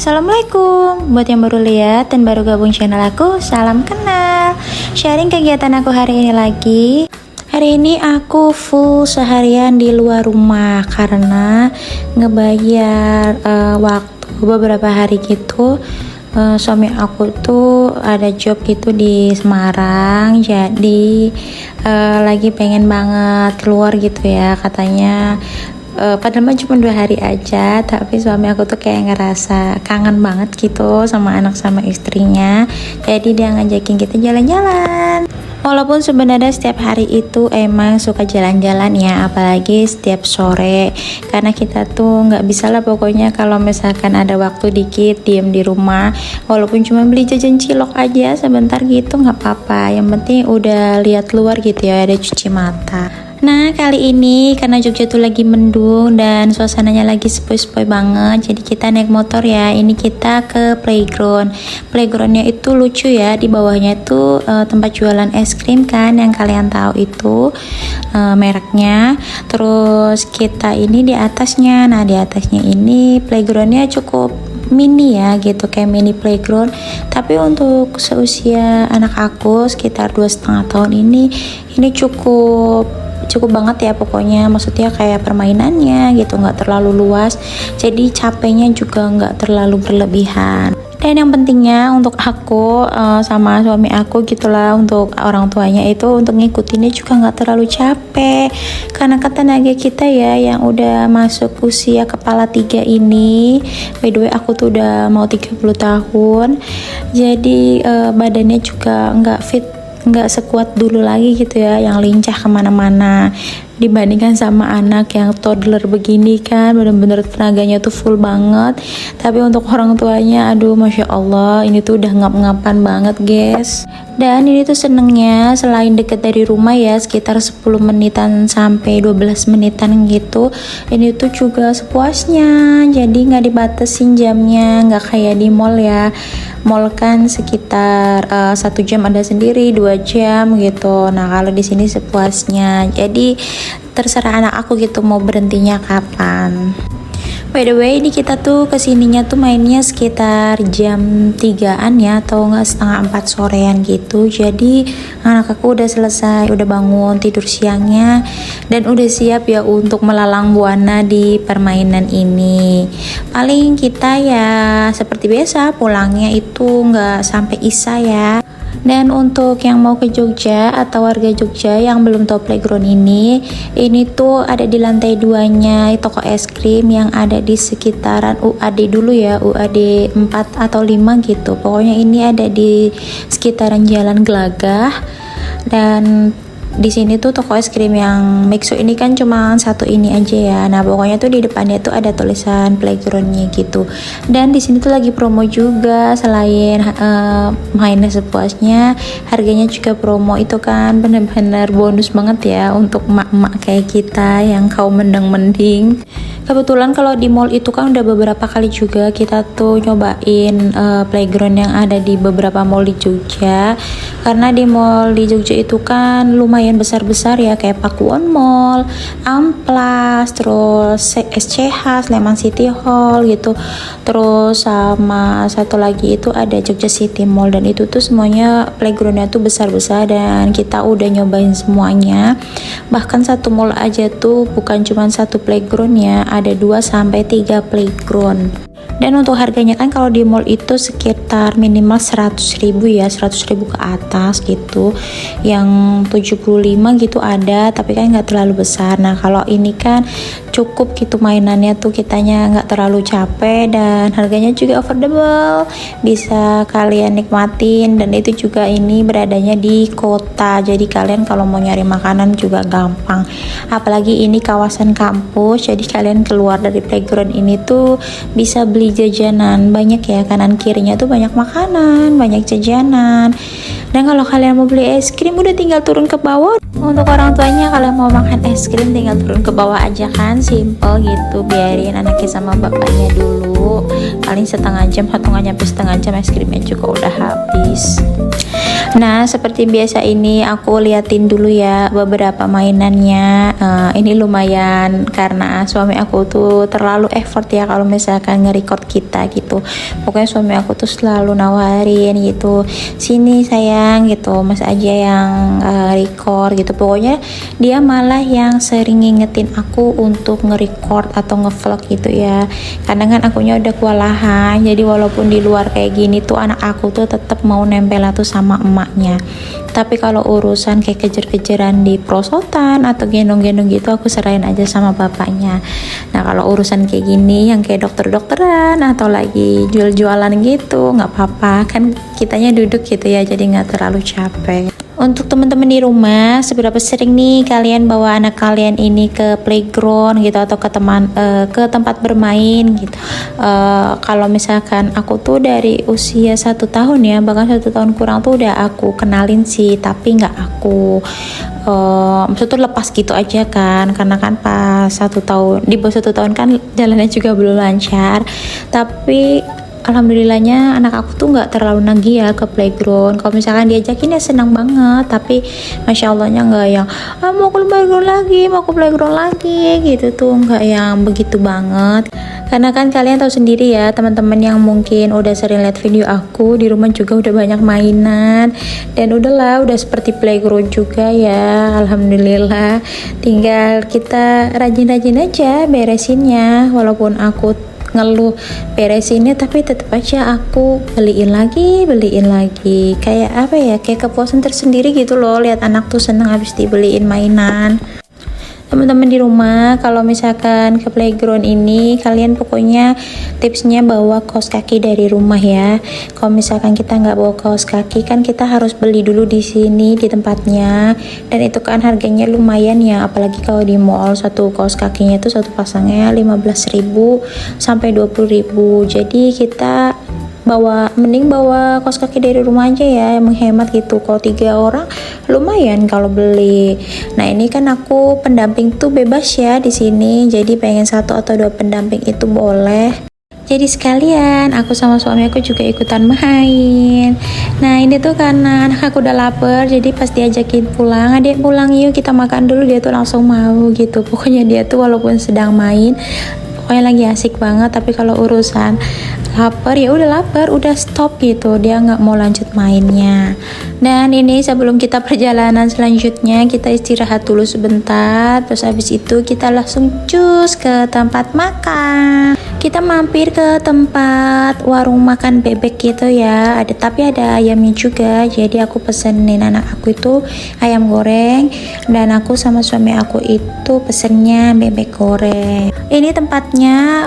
Assalamualaikum. Buat yang baru lihat dan baru gabung channel aku, salam kenal. Sharing kegiatan aku hari ini lagi. Hari ini aku full seharian di luar rumah karena ngebayar waktu beberapa hari gitu. Suami aku tuh ada job gitu di Semarang, jadi lagi pengen banget keluar gitu ya katanya. Padahal mah cuma 2 hari aja, tapi suami aku tuh kayak ngerasa kangen banget gitu sama anak sama istrinya, jadi dia ngajakin kita jalan-jalan. Walaupun sebenarnya setiap hari itu emang suka jalan-jalan ya, apalagi setiap sore, karena kita tuh nggak bisa lah pokoknya kalau misalkan ada waktu dikit diem di rumah, walaupun cuma beli jajan cilok aja sebentar gitu nggak apa-apa, yang penting udah lihat luar gitu ya, ada cuci mata. Nah kali ini karena Jogja tuh lagi mendung dan suasananya lagi sepoi-sepoi banget, jadi kita naik motor ya. Ini kita ke playground. Playgroundnya itu lucu ya, di bawahnya itu tempat jualan es krim kan yang kalian tahu itu mereknya. Terus kita ini di atasnya, nah di atasnya ini playgroundnya cukup mini ya gitu, kayak mini playground, tapi untuk seusia anak aku sekitar 2,5 tahun ini cukup banget ya pokoknya, maksudnya kayak permainannya gitu nggak terlalu luas, jadi capeknya juga nggak terlalu berlebihan. Dan yang pentingnya untuk aku sama suami aku gitulah, untuk orang tuanya itu untuk ngikutinnya juga nggak terlalu capek, karena kan tenaga kita ya yang udah masuk usia kepala 3 ini. By the way aku tuh udah mau 30 tahun, jadi badannya juga nggak sekuat dulu lagi gitu ya, yang lincah kemana-mana, dibandingkan sama anak yang toddler begini kan bener-bener tenaganya tuh full banget. Tapi untuk orang tuanya aduh masya Allah, ini tuh udah ngap-ngapan banget guys. Dan ini tuh senengnya selain deket dari rumah ya, sekitar 10 menitan sampai 12 menitan gitu, ini tuh juga sepuasnya, jadi nggak dibatasin jamnya, nggak kayak di mall ya. Mall kan sekitar 1 jam ada sendiri, 2 jam gitu. Nah kalau di sini sepuasnya, jadi terserah anak aku gitu mau berhentinya kapan. By the way, ini kita tuh kesininya tuh mainnya sekitar jam 3-an ya, atau enggak setengah 4 sorean gitu. Jadi anak aku udah selesai, udah bangun tidur siangnya, dan udah siap ya untuk melalang buana di permainan ini. Paling kita ya seperti biasa pulangnya itu nggak sampai isya ya. Dan untuk yang mau ke Jogja atau warga Jogja yang belum tahu playground ini tuh ada di lantai 2-nya toko es krim yang ada di sekitaran UAD dulu ya, UAD 4 atau 5 gitu. Pokoknya ini ada di sekitaran Jalan Gelagah. Dan di sini tuh toko es krim yang Mixo ini kan cuma satu ini aja ya. Nah pokoknya tuh di depannya tuh ada tulisan playgroundnya gitu. Dan di sini tuh lagi promo juga, selain mainnya sepuasnya, harganya juga promo. Itu kan bener-bener bonus banget ya untuk emak-emak kayak kita yang kaum mending-mending. Kebetulan kalau di mall itu kan udah beberapa kali juga kita tuh nyobain playground yang ada di beberapa mall di Jogja. Karena di mall di Jogja itu kan lumayan besar-besar ya, kayak Pakuwon Mall, Amplas, terus SCH, Sleman City Hall gitu. Terus sama satu lagi itu ada Jogja City Mall, dan itu tuh semuanya playgroundnya tuh besar-besar dan kita udah nyobain semuanya. Bahkan satu mall aja tuh bukan cuma satu playground ya, ada 2-3 playground. Dan untuk harganya kan kalau di mall itu sekitar minimal 100.000 ya, 100.000 ke atas gitu, yang 75 gitu ada, tapi kan nggak terlalu besar. Nah kalau ini kan cukup gitu mainannya tuh, kitanya nggak terlalu capek dan harganya juga affordable, bisa kalian nikmatin. Dan itu juga ini beradanya di kota, jadi kalian kalau mau nyari makanan juga gampang, apalagi ini kawasan kampus, jadi kalian keluar dari playground ini tuh bisa beli jajanan banyak ya, kanan kirinya tuh banyak makanan, banyak jajanan. Dan kalau kalian mau beli es krim udah tinggal turun ke bawah. Untuk orang tuanya kalian mau makan es krim tinggal turun ke bawah aja kan, simple gitu, biarin anaknya sama bapaknya dulu. itu paling setengah jam atau nggak nyampe setengah jam es krimnya juga udah habis. Nah, seperti biasa ini aku liatin dulu ya beberapa mainannya. Ini lumayan karena suami aku tuh terlalu effort ya kalau misalkan nge-record kita gitu. Pokoknya suami aku tuh selalu nawarin gitu, sini sayang gitu, mas aja yang record gitu. Pokoknya dia malah yang sering ngingetin aku untuk nge-record atau nge-vlog gitu ya. Kadang kan akunya udah kewalahan, jadi walaupun di luar kayak gini tuh anak aku tuh tetap mau nempel tuh sama emaknya. Tapi kalau urusan kayak kejar-kejaran di prosotan atau gendong-gendong gitu aku serahin aja sama bapaknya. Nah kalau urusan kayak gini yang kayak dokter-dokteran atau lagi jual-jualan gitu nggak apa-apa, kan kitanya duduk gitu ya, jadi nggak terlalu capek. Untuk teman-teman di rumah, seberapa sering nih kalian bawa anak kalian ini ke playground gitu atau ke tempat bermain gitu? Kalau misalkan aku tuh dari usia 1 tahun ya, bahkan 1 tahun kurang tuh udah aku kenalin sih, tapi nggak aku maksudnya lepas gitu aja kan, karena kan pas 1 tahun, di bawah 1 tahun kan jalannya juga belum lancar. Tapi alhamdulillahnya anak aku tuh nggak terlalu nagih ya ke playground. Kalau misalkan diajakin ya senang banget, tapi masya allahnya nggak yang mau ke playground lagi, mau ke playground lagi gitu tuh, nggak yang begitu banget. Karena kan kalian tahu sendiri ya teman-teman yang mungkin udah sering lihat video aku, di rumah juga udah banyak mainan dan udah seperti playground juga ya, alhamdulillah. Tinggal kita rajin-rajin aja beresinnya, walaupun aku ngeluh beresinnya tapi tetap aja aku beliin lagi kayak apa ya, kayak kepuasan tersendiri gitu loh lihat anak tuh seneng habis dibeliin mainan. Teman-teman di rumah kalau misalkan ke playground ini, kalian pokoknya tipsnya bawa kaos kaki dari rumah ya. Kalau misalkan kita nggak bawa kaos kaki kan kita harus beli dulu di sini di tempatnya, dan itu kan harganya lumayan ya, apalagi kalau di mall satu kaos kakinya itu satu pasangnya 15.000 sampai 20.000. Jadi kita mending bawa kaos kaki dari rumah aja ya, menghemat gitu. Kalau 3 orang lumayan kalau beli. Nah ini kan aku pendamping tuh bebas ya di sini, jadi pengen 1 atau 2 pendamping itu boleh. Jadi sekalian aku sama suami aku juga ikutan main. Nah ini tuh karena anak aku udah lapar, jadi pas diajakin pulang, adek pulang yuk kita makan dulu, dia tuh langsung mau gitu. Pokoknya dia tuh walaupun sedang main pokoknya lagi asik banget, tapi kalau urusan lapar ya udah lapar, udah stop gitu, dia nggak mau lanjut mainnya. Dan ini sebelum kita perjalanan selanjutnya kita istirahat dulu sebentar, terus habis itu kita langsung cus ke tempat makan. Kita mampir ke tempat warung makan bebek gitu ya, tapi ada ayamnya juga, jadi aku pesenin anak aku itu ayam goreng dan aku sama suami aku itu pesennya bebek goreng. Ini tempatnya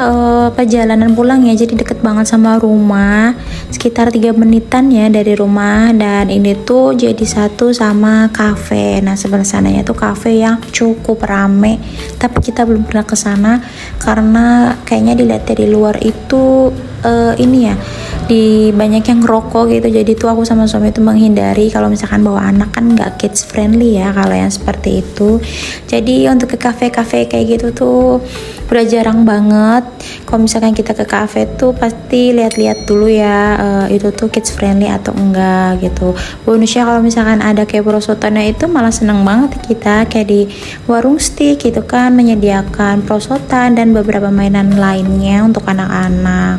perjalanan pulang ya, jadi deket banget sama rumah, sekitar 3 menitan ya dari rumah. Dan ini tuh jadi satu sama kafe. Nah sebelah sananya tuh kafe yang cukup rame, tapi kita belum pernah ke sana karena kayaknya dilihat dari luar itu ini ya, di banyak yang ngerokok gitu, jadi tuh aku sama suami itu menghindari kalau misalkan bawa anak, kan nggak kids friendly ya kalau yang seperti itu. Jadi untuk ke kafe-kafe kayak gitu tuh udah jarang banget. Kalau misalkan kita ke kafe tuh pasti lihat-lihat dulu ya itu tuh kids friendly atau enggak gitu. Bonusnya kalau misalkan ada kayak prosotannya itu malah seneng banget kita, kayak di warung stick gitu kan menyediakan prosotan dan beberapa mainan lainnya untuk anak-anak.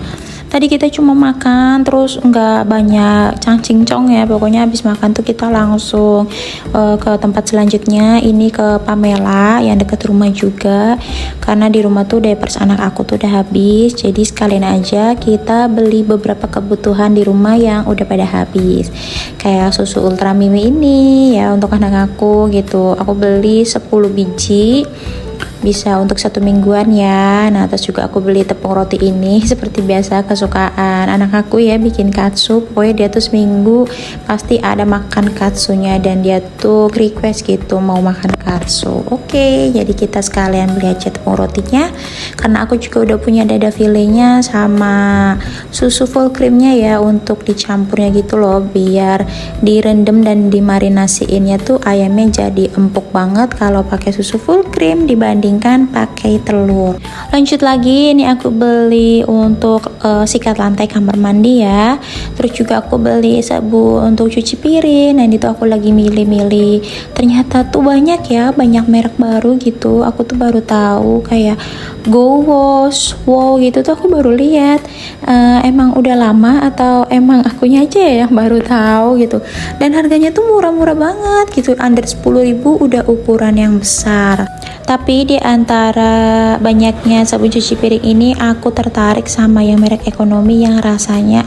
Tadi kita cuma makan terus nggak banyak cangcingcong ya, pokoknya habis makan tuh kita langsung ke tempat selanjutnya. Ini ke Pamela yang deket rumah juga, karena di rumah tuh diapers anak aku tuh udah habis, jadi sekalian aja kita beli beberapa kebutuhan di rumah yang udah pada habis, kayak susu Ultra Mimi ini ya untuk anak aku gitu. Aku beli 10 biji, bisa untuk 1 mingguan ya. Nah terus juga aku beli tepung roti ini seperti biasa kesukaan anak aku ya, bikin katsu. Pokoknya dia tuh seminggu pasti ada makan katsunya dan dia tuh request gitu mau makan katsu. Oke, jadi kita sekalian beli aja tepung rotinya, karena aku juga udah punya dada filenya sama susu full creamnya ya untuk dicampurnya gitu loh, biar direndam dan dimarinasiinnya tuh ayamnya jadi empuk banget kalau pakai susu full cream dibanding dibandingkan pakai telur. Lanjut lagi, ini aku beli untuk sikat lantai kamar mandi ya. Terus juga aku beli sabun untuk cuci piring. Dan itu aku lagi milih-milih. Ternyata tuh banyak ya, banyak merek baru gitu. Aku tuh baru tahu kayak Go Wash, wow gitu tuh aku baru lihat. Emang udah lama atau emang akunya aja ya yang baru tahu gitu. Dan harganya tuh murah-murah banget gitu, under 10.000 udah ukuran yang besar. Tapi di antara banyaknya sabun cuci piring ini aku tertarik sama yang merek ekonomi yang rasanya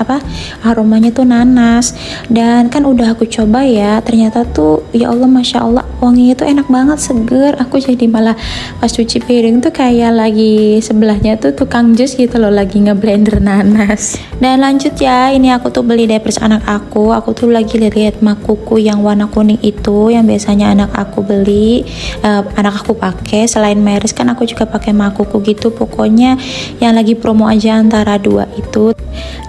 aromanya tuh nanas. Dan kan udah aku coba ya, ternyata tuh ya Allah Masya Allah wanginya tuh enak banget, seger. Aku jadi malah pas cuci piring tuh kayak lagi sebelahnya tuh tukang jus gitu loh, lagi ngeblender nanas. Dan lanjut ya, ini aku tuh beli diapers anak aku tuh lagi lihat Makuku yang warna kuning itu yang biasanya anak aku beli, anak aku pakai. Selain Meris kan aku juga pakai Makuku gitu, pokoknya yang lagi promo aja antara dua itu.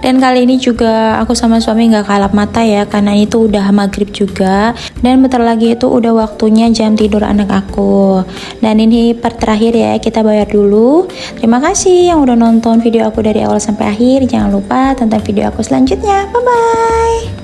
Dan kali ini juga aku sama suami nggak kalap mata ya, karena itu udah maghrib juga dan bentar lagi itu udah waktunya jam tidur anak aku. Dan ini part terakhir ya, kita bayar dulu. Terima kasih yang udah nonton video aku dari awal sampai akhir. Jangan lupa tonton video aku selanjutnya. Bye bye.